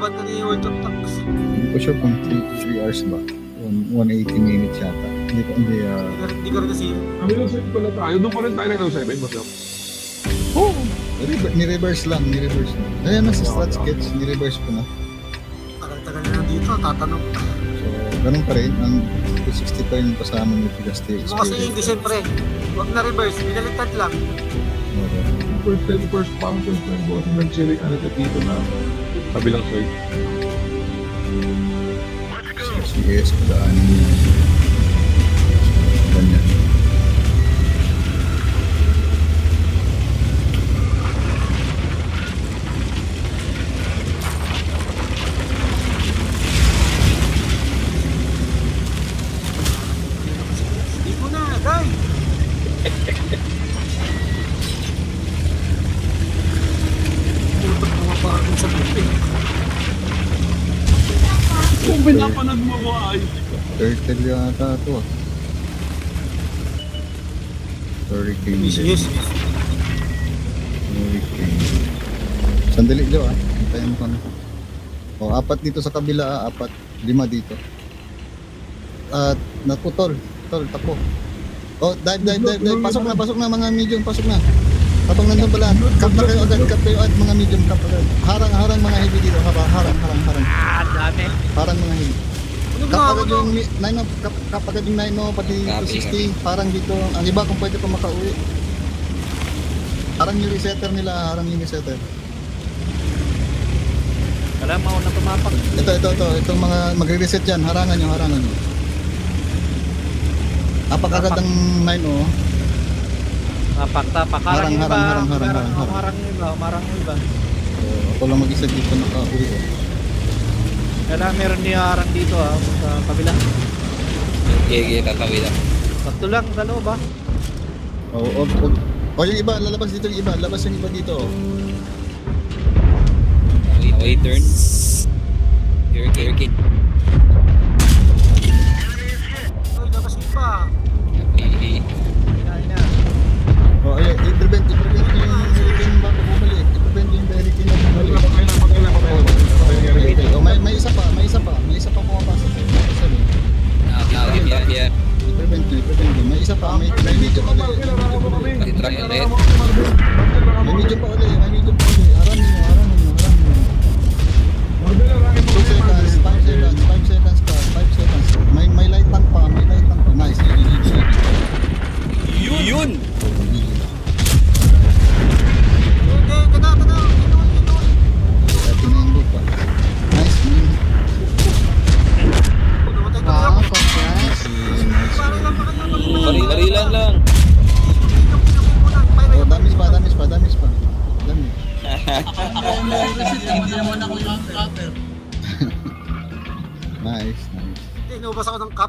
laban na ni World of Tanks. Hindi ko sure kung 3 hours ba. 180 minutes yata. Hindi ko rin kasi. Halo 7 pala tayo. Doon pa rin tayo ng Halo 7, boss. Oo. Ni-reverse lang. Ayan na sa strat sketch, ni-reverse ko na. Tagal-tagal na dito, tatanong. So, ganun pa rin. Ang 260 pa rin kasama ng Pigasti. Kasi hindi siyempre, huwag na reverse, binaliktad lang. First function na yung boss ng Cherry dito na kabilang side. CS, padaanin niya. Ganyan. Kung pinapanood mo ko ay Turtle yata ito ah. Hurricane. Yes. Hurricane. Sandali daw ah. Hintayin mo kami. O, 4 dito sa kabila ah. 4, 5 dito. At naku tol, tapo. O, dive. Pasok na mga medium, pasok na. Habang nandun pala, kap na kayo agad, mga medium, kap agad. Harang mga heavy dito, harang. Dami. Harang mga heavy. Kap agad yung 9, kap agad yung 9, pati 260, harang dito. Ang iba kung pwede pa makauwi. Harang yung resetter nila, Wala, mauna tumapak. Itong mga magre-reset dyan, harangan nyo. Apakagad ang 9 oh. Tapak. Harang yung iba. So, ako lang mag-isa dito nakauwi oh. Kaya meron niya harang dito sa kabila. Okay, kakawila. Sakto lang, sa loob ba? O yung iba, lalabas dito yung iba. Labas yung iba dito oh. Okay, turn. Hurricane. Ay, labas din pa. Okay. Ina. O ayun, i-prevent yung hurricane bago bumalik. I-prevent yung hurricane na bumalik. O may isa pa pumapasok. Yeah. I-prevent nyo. May isa pa, may medyo pa ulit. Pati-track ulit. May medyo pa ulit. Haramin nyo. 2 seconds, 5 seconds pa. May light tank pa. Nice. Yun! Ito na yung loop pa. Nice. Wow, Barilan lang. Oh, damis pa. Dami. Hindi naman ako yung counter. Nice. Inubas ako ng cup.